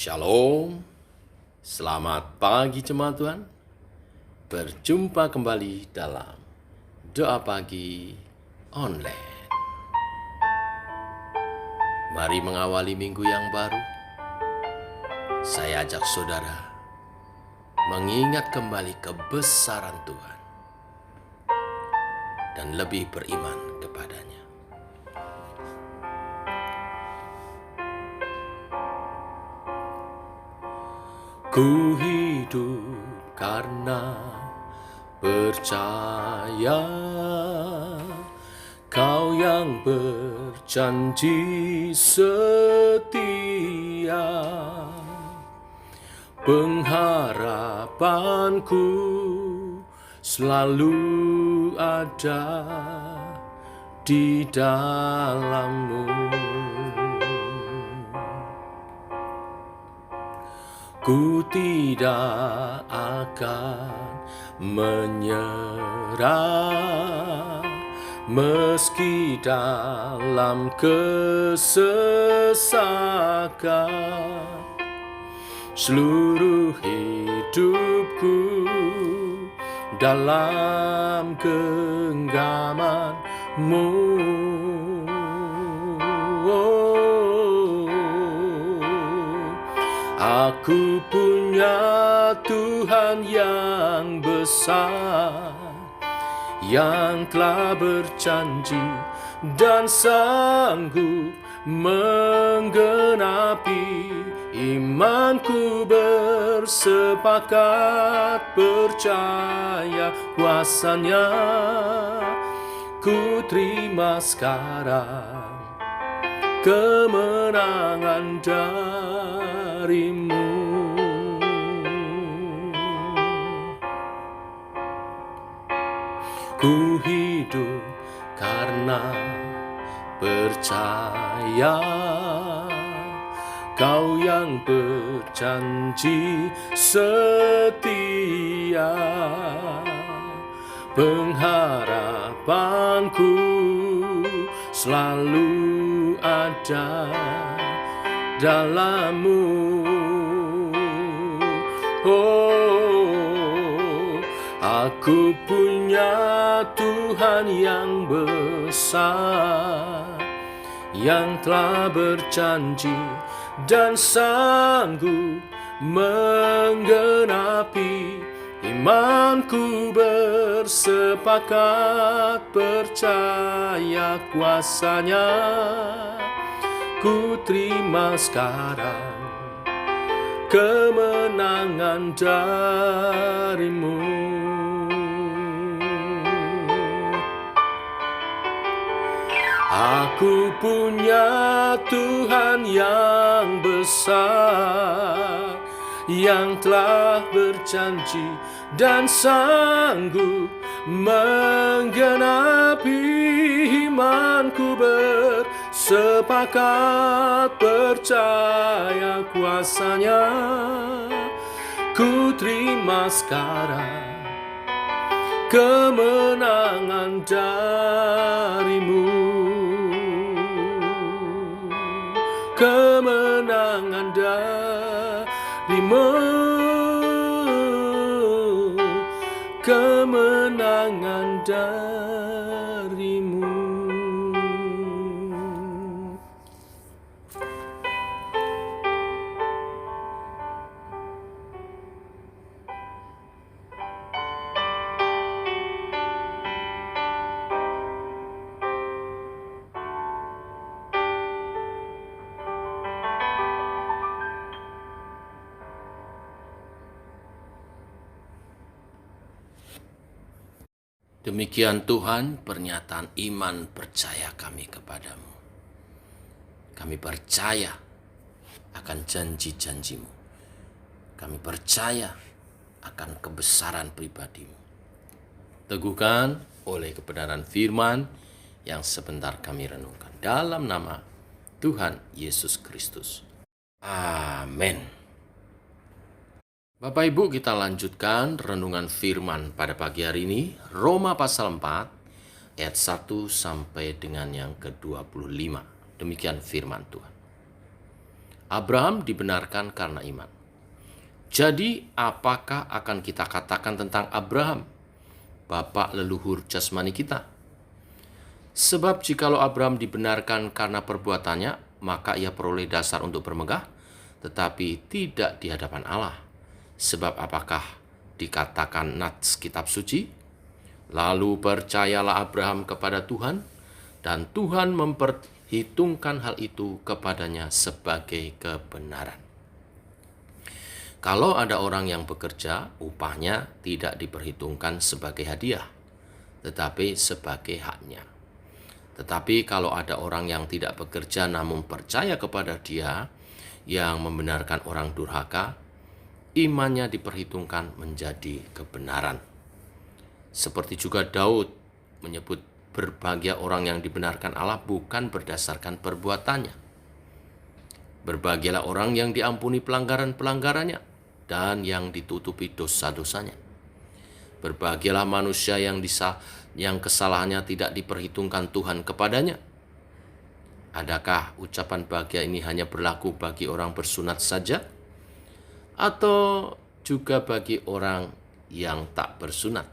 Shalom, selamat pagi jemaat Tuhan. Berjumpa kembali dalam doa pagi online. Mari mengawali minggu yang baru. Saya ajak saudara mengingat kembali kebesaran Tuhan dan lebih beriman kepadanya. Ku hidup karena percaya, Kau yang berjanji setia. Pengharapanku selalu ada di dalam-Mu. Ku tidak akan menyerah meski dalam kesesakan. Seluruh hidupku dalam genggaman-Mu. Aku punya Tuhan yang besar, yang telah berjanji dan sanggup menggenapi. Imanku bersepakat percaya kuasa-Nya. Ku terima sekarang kemenangan dari-Mu. Ku hidup karena percaya, Kau yang berjanji setia. Pengharapanku selalu ada dalam-Mu. Aku punya Tuhan yang besar, yang telah berjanji dan sanggup menggenapi. Imanku bersepakat percaya kuasa-Nya. Ku terima sekarang kemenangan dari-Mu. Aku punya Tuhan yang besar, yang telah berjanji dan sanggup menggenapi. Imanku bersepakat percaya kuasa-Nya. Ku terima sekarang kemenangan dari-Mu. Kemenangan dari-Mu. Kemenangan dari-Mu. Demikian Tuhan pernyataan iman percaya kami kepadamu. Kami percaya akan janji-janji-Mu. Kami percaya akan kebesaran pribadi-Mu. Teguhkan oleh kebenaran firman yang sebentar kami renungkan. Dalam nama Tuhan Yesus Kristus. Amin. Bapak Ibu, kita lanjutkan renungan firman pada pagi hari ini. Roma pasal 4 ayat 1 sampai dengan yang ke-25. Demikian firman Tuhan. Abraham dibenarkan karena iman. Jadi, apakah akan kita katakan tentang Abraham, bapak leluhur jasmani kita? Sebab jikalau Abraham dibenarkan karena perbuatannya, maka ia peroleh dasar untuk bermegah, tetapi tidak di hadapan Allah. Sebab apakah dikatakan nats kitab suci? Lalu percayalah Abraham kepada Tuhan, dan Tuhan memperhitungkan hal itu kepadanya sebagai kebenaran. Kalau ada orang yang bekerja, upahnya tidak diperhitungkan sebagai hadiah, tetapi sebagai haknya. Tetapi kalau ada orang yang tidak bekerja namun percaya kepada Dia yang membenarkan orang durhaka, imannya diperhitungkan menjadi kebenaran. Seperti juga Daud menyebut berbahagia orang yang dibenarkan Allah bukan berdasarkan perbuatannya. Berbahagialah orang yang diampuni pelanggaran-pelanggarannya dan yang ditutupi dosa-dosanya. Berbahagialah manusia yang kesalahannya tidak diperhitungkan Tuhan kepadanya. Adakah ucapan bahagia ini hanya berlaku bagi orang bersunat saja? Atau juga bagi orang yang tak bersunat?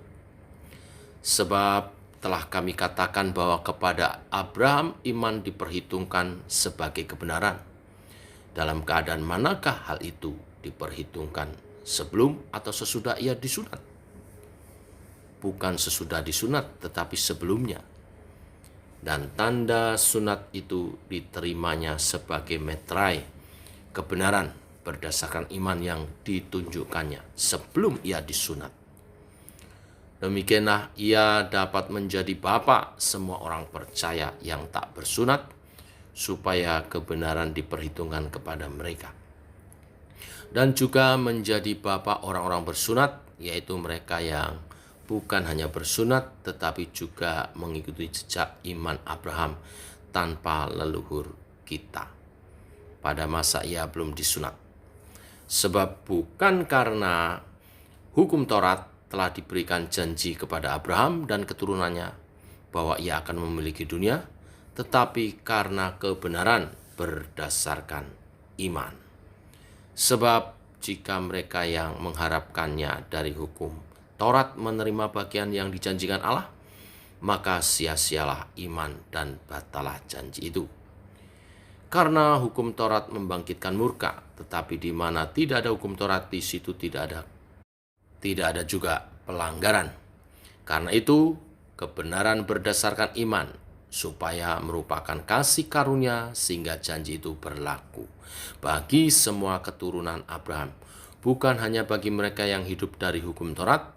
Sebab telah kami katakan bahwa kepada Abraham iman diperhitungkan sebagai kebenaran. Dalam keadaan manakah hal itu diperhitungkan, sebelum atau sesudah ia disunat? Bukan sesudah disunat, tetapi sebelumnya. Dan tanda sunat itu diterimanya sebagai metrai, kebenaran berdasarkan iman yang ditunjukkannya sebelum ia disunat. Demikianlah ia dapat menjadi bapa semua orang percaya yang tak bersunat, supaya kebenaran diperhitungkan kepada mereka. Dan juga menjadi bapa orang-orang bersunat, yaitu mereka yang bukan hanya bersunat, tetapi juga mengikuti jejak iman Abraham tanpa leluhur kita pada masa ia belum disunat. Sebab bukan karena hukum Taurat telah diberikan janji kepada Abraham dan keturunannya bahwa ia akan memiliki dunia, tetapi karena kebenaran berdasarkan iman. Sebab jika mereka yang mengharapkannya dari hukum Taurat menerima bagian yang dijanjikan Allah, maka sia-sialah iman dan batalah janji itu. Karena hukum Taurat membangkitkan murka, tetapi di mana tidak ada hukum Taurat, di situ tidak ada juga pelanggaran. Karena itu, kebenaran berdasarkan iman, supaya merupakan kasih karunia sehingga janji itu berlaku bagi semua keturunan Abraham, bukan hanya bagi mereka yang hidup dari hukum Taurat,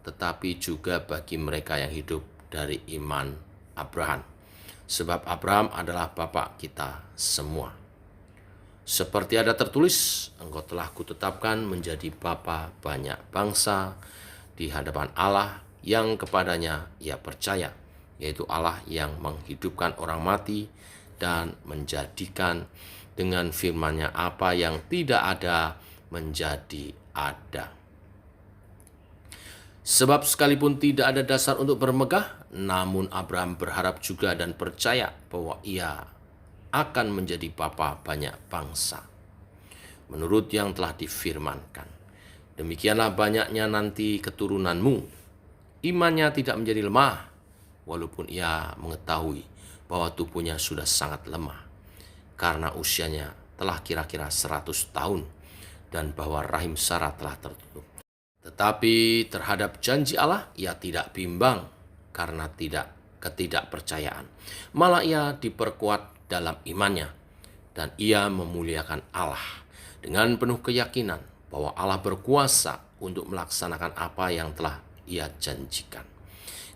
tetapi juga bagi mereka yang hidup dari iman Abraham. Sebab Abraham adalah bapa kita semua. Seperti ada tertulis, engkau telah kutetapkan menjadi bapa banyak bangsa di hadapan Allah yang kepadanya ia percaya, yaitu Allah yang menghidupkan orang mati dan menjadikan dengan firman-Nya apa yang tidak ada menjadi ada. Sebab sekalipun tidak ada dasar untuk bermegah, namun Abraham berharap juga dan percaya bahwa ia akan menjadi bapa banyak bangsa, menurut yang telah difirmankan. Demikianlah banyaknya nanti keturunanmu. Imannya tidak menjadi lemah, walaupun ia mengetahui bahwa tubuhnya sudah sangat lemah, karena usianya telah kira-kira 100 tahun, dan bahwa rahim Sarah telah tertutup. Tetapi terhadap janji Allah ia tidak bimbang karena ketidakpercayaan. Malah ia diperkuat dalam imannya, dan ia memuliakan Allah dengan penuh keyakinan bahwa Allah berkuasa untuk melaksanakan apa yang telah ia janjikan.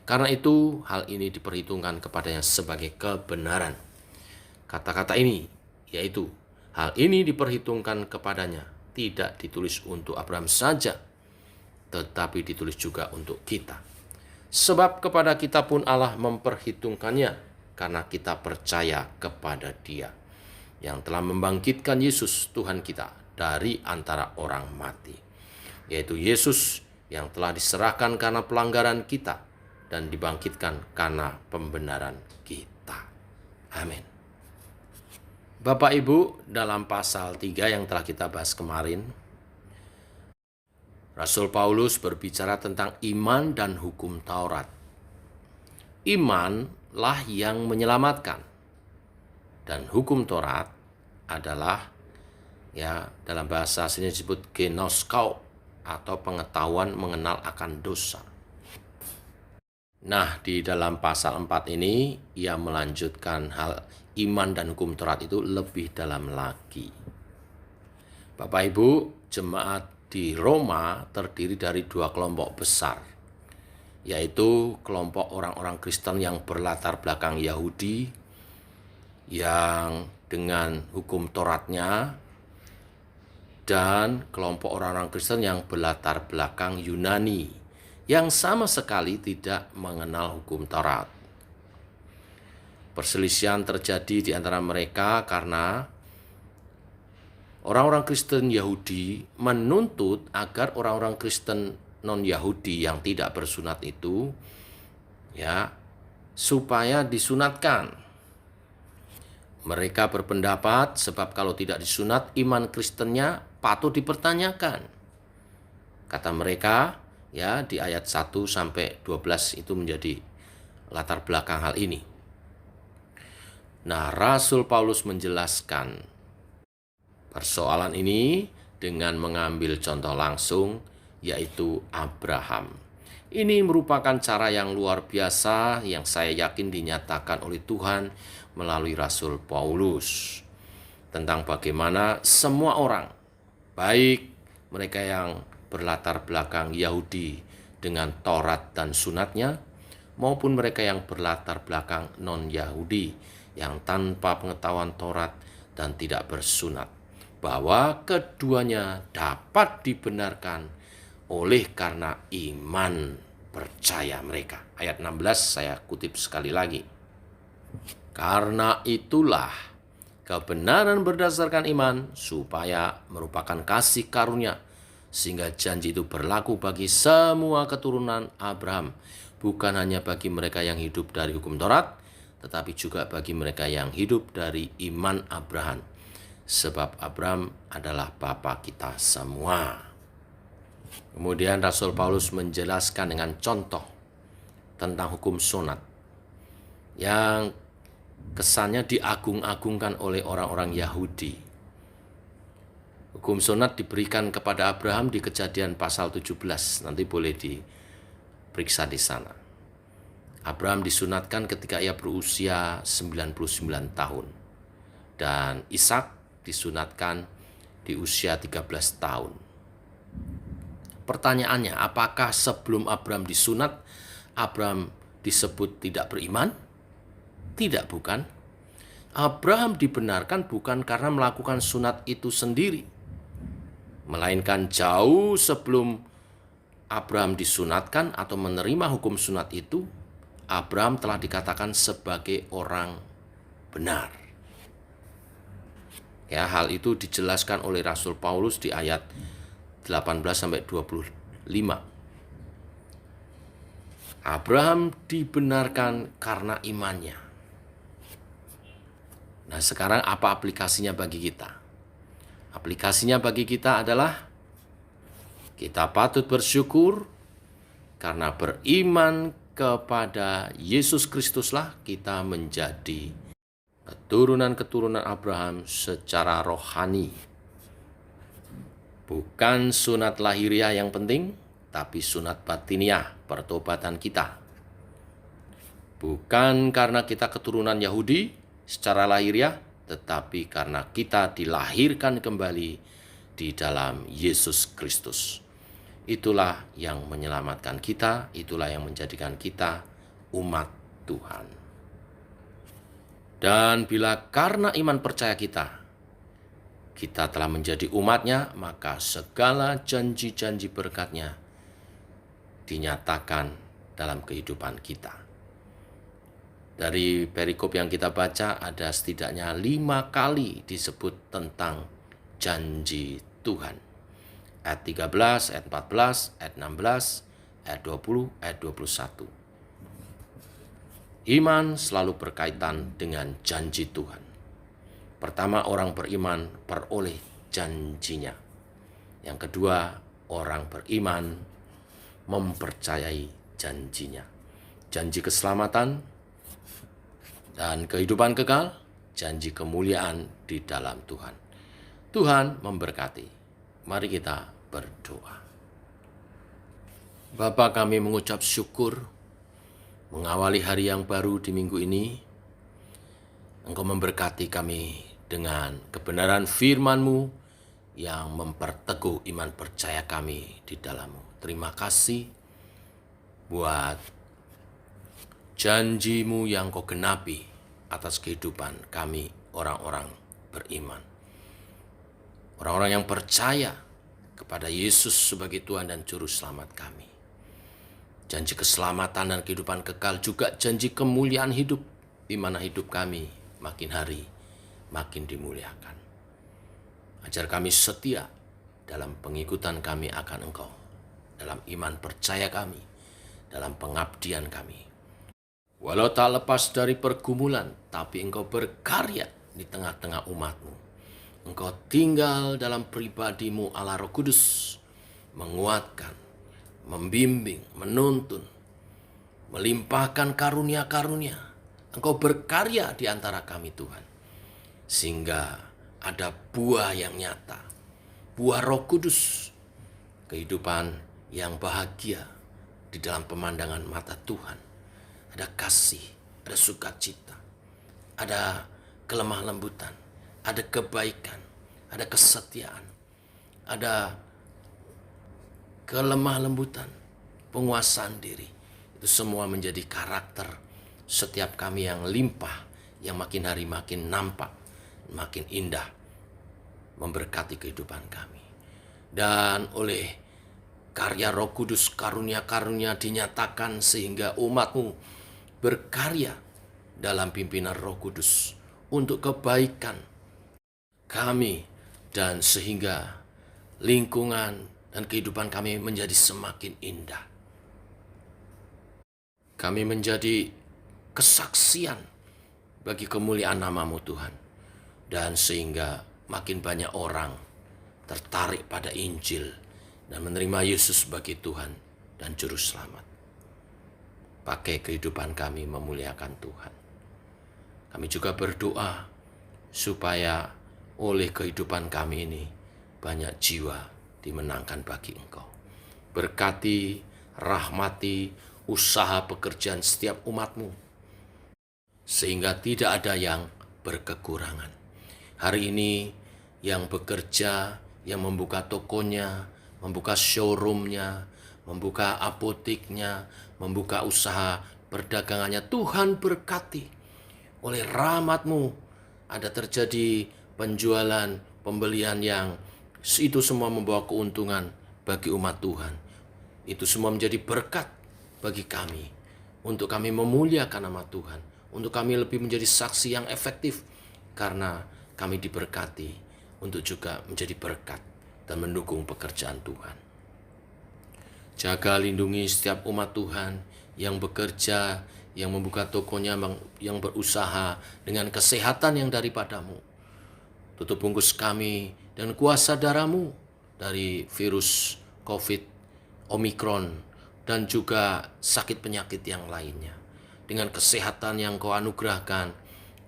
Karena itu hal ini diperhitungkan kepadanya sebagai kebenaran. Kata-kata ini, yaitu hal ini diperhitungkan kepadanya, tidak ditulis untuk Abraham saja, tetapi ditulis juga untuk kita. Sebab kepada kita pun Allah memperhitungkannya, karena kita percaya kepada Dia yang telah membangkitkan Yesus Tuhan kita dari antara orang mati, yaitu Yesus yang telah diserahkan karena pelanggaran kita dan dibangkitkan karena pembenaran kita. Amin. Bapak Ibu, dalam pasal 3 yang telah kita bahas kemarin, Rasul Paulus berbicara tentang iman dan hukum Taurat. Imanlah yang menyelamatkan, dan hukum Taurat adalah, ya, dalam bahasa aslinya disebut genoskau atau pengetahuan mengenal akan dosa. Nah, di dalam pasal 4 ini ia melanjutkan hal iman dan hukum Taurat itu lebih dalam lagi. Bapak Ibu, jemaat di Roma terdiri dari 2 kelompok besar, yaitu kelompok orang-orang Kristen yang berlatar belakang Yahudi, yang dengan hukum Tauratnya, dan kelompok orang-orang Kristen yang berlatar belakang Yunani, yang sama sekali tidak mengenal hukum Taurat. Perselisihan terjadi di antara mereka karena orang-orang Kristen Yahudi menuntut agar orang-orang Kristen non-Yahudi yang tidak bersunat itu, ya, supaya disunatkan. Mereka berpendapat sebab kalau tidak disunat, iman Kristennya patut dipertanyakan. Kata mereka, ya, di ayat 1 sampai 12 itu menjadi latar belakang hal ini. Nah, Rasul Paulus menjelaskan persoalan ini dengan mengambil contoh langsung, yaitu Abraham. Ini merupakan cara yang luar biasa yang saya yakin dinyatakan oleh Tuhan melalui Rasul Paulus tentang bagaimana semua orang, baik mereka yang berlatar belakang Yahudi dengan Taurat dan sunatnya, maupun mereka yang berlatar belakang non-Yahudi yang tanpa pengetahuan Taurat dan tidak bersunat, bahwa keduanya dapat dibenarkan oleh karena iman percaya mereka. Ayat 16 saya kutip sekali lagi. Karena itulah kebenaran berdasarkan iman supaya merupakan kasih karunia, sehingga janji itu berlaku bagi semua keturunan Abraham, bukan hanya bagi mereka yang hidup dari hukum Taurat, tetapi juga bagi mereka yang hidup dari iman Abraham. Sebab Abraham adalah bapa kita semua. Kemudian Rasul Paulus menjelaskan dengan contoh tentang hukum sunat yang kesannya diagung-agungkan oleh orang-orang Yahudi. Hukum sunat diberikan kepada Abraham di Kejadian pasal 17, nanti boleh diperiksa di sana. Abraham disunatkan ketika ia berusia 99 tahun, dan Ishak disunatkan di usia 13 tahun. Pertanyaannya, apakah sebelum Abraham disunat, Abraham disebut tidak beriman? Tidak, bukan. Abraham dibenarkan bukan karena melakukan sunat itu sendiri, melainkan jauh sebelum Abraham disunatkan atau menerima hukum sunat itu, Abraham telah dikatakan sebagai orang benar. Ya, hal itu dijelaskan oleh Rasul Paulus di ayat 18-25. Abraham dibenarkan karena imannya. Nah, sekarang apa aplikasinya bagi kita? Aplikasinya bagi kita adalah kita patut bersyukur karena beriman kepada Yesus Kristuslah kita menjadi keturunan-keturunan Abraham secara rohani. Bukan sunat lahiriah yang penting, tapi sunat batiniah, pertobatan kita. Bukan karena kita keturunan Yahudi secara lahiriah, tetapi karena kita dilahirkan kembali di dalam Yesus Kristus. Itulah yang menyelamatkan kita, itulah yang menjadikan kita umat Tuhan. Dan bila karena iman percaya kita telah menjadi umatnya, maka segala janji-janji berkat-Nya dinyatakan dalam kehidupan kita. Dari perikop yang kita baca ada setidaknya 5 kali disebut tentang janji Tuhan. Ayat 13, ayat 14, ayat 16, ayat 20, ayat 21. Iman selalu berkaitan dengan janji Tuhan. Pertama, orang beriman peroleh janjinya. Yang kedua, orang beriman mempercayai janjinya. Janji keselamatan dan kehidupan kekal, janji kemuliaan di dalam Tuhan. Tuhan memberkati. Mari kita berdoa. Bapa, kami mengucap syukur mengawali hari yang baru di minggu ini. Engkau memberkati kami dengan kebenaran firman-Mu yang memperteguh iman percaya kami di dalam-Mu. Terima kasih buat janji-Mu yang Kau genapi atas kehidupan kami orang-orang beriman. Orang-orang yang percaya kepada Yesus sebagai Tuhan dan Juru Selamat kami. Janji keselamatan dan kehidupan kekal, juga janji kemuliaan hidup, di mana hidup kami makin hari makin dimuliakan. Ajar kami setia dalam pengikutan kami akan Engkau, dalam iman percaya kami, dalam pengabdian kami. Walau tak lepas dari pergumulan, tapi Engkau berkarya di tengah-tengah umat-Mu. Engkau tinggal dalam pribadi-Mu Allah Roh Kudus, menguatkan, membimbing, menuntun, melimpahkan karunia-karunia. Engkau berkarya di antara kami Tuhan, sehingga ada buah yang nyata, buah Roh Kudus, kehidupan yang bahagia di dalam pemandangan mata Tuhan. Ada kasih, ada sukacita, ada kelemah lembutan, ada kebaikan, ada kesetiaan, ada kelemah lembutan, penguasaan diri. Itu semua menjadi karakter setiap kami yang limpah, yang makin hari makin nampak, makin indah, memberkati kehidupan kami. Dan oleh karya Roh Kudus, karunia-karunia dinyatakan sehingga umat-Mu berkarya dalam pimpinan Roh Kudus untuk kebaikan kami, dan sehingga lingkungan dan kehidupan kami menjadi semakin indah. Kami menjadi kesaksian bagi kemuliaan nama-Mu Tuhan, dan sehingga makin banyak orang tertarik pada Injil dan menerima Yesus sebagai Tuhan dan Juru Selamat. Pakai kehidupan kami memuliakan Tuhan. Kami juga berdoa supaya oleh kehidupan kami ini banyak jiwa dimenangkan bagi Engkau. Berkati, rahmati usaha pekerjaan setiap umat-Mu, sehingga tidak ada yang berkekurangan. Hari ini yang bekerja, yang membuka tokonya, membuka showroomnya, membuka apoteknya, membuka usaha perdagangannya, Tuhan berkati. Oleh rahmat-Mu ada terjadi penjualan, pembelian yang itu semua membawa keuntungan bagi umat Tuhan. Itu semua menjadi berkat bagi kami, untuk kami memuliakan nama Tuhan, untuk kami lebih menjadi saksi yang efektif, karena kami diberkati untuk juga menjadi berkat dan mendukung pekerjaan Tuhan. Jaga lindungi setiap umat Tuhan yang bekerja, yang membuka tokonya, yang berusaha dengan kesehatan yang daripada-Mu. Tutup bungkus kami dan kuasa darah-Mu dari virus COVID, Omikron, dan juga sakit penyakit yang lainnya. Dengan kesehatan yang Kau anugerahkan,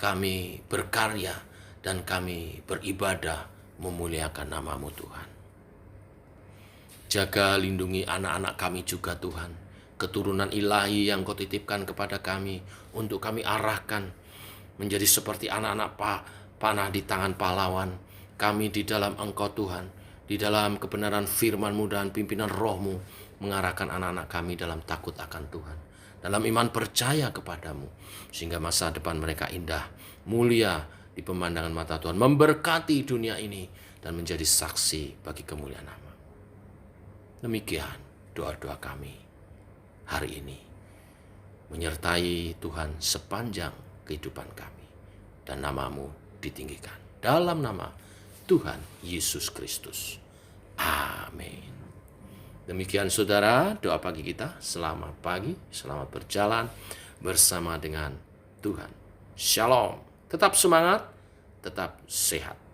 kami berkarya dan kami beribadah memuliakan nama-Mu Tuhan. Jaga lindungi anak-anak kami juga Tuhan, keturunan ilahi yang Kau titipkan kepada kami, untuk kami arahkan menjadi seperti anak-anak panah di tangan pahlawan. Kami di dalam Engkau Tuhan, di dalam kebenaran firman-Mu dan pimpinan Roh-Mu, mengarahkan anak-anak kami dalam takut akan Tuhan, dalam iman percaya kepadamu, sehingga masa depan mereka indah, mulia di pemandangan mata Tuhan, memberkati dunia ini dan menjadi saksi bagi kemuliaan nama. Demikian doa-doa kami hari ini, menyertai Tuhan sepanjang kehidupan kami, dan nama-Mu ditinggikan dalam nama Tuhan Yesus Kristus. Amin. Demikian saudara, doa pagi kita. Selamat pagi, selamat berjalan bersama dengan Tuhan. Shalom. Tetap semangat, tetap sehat.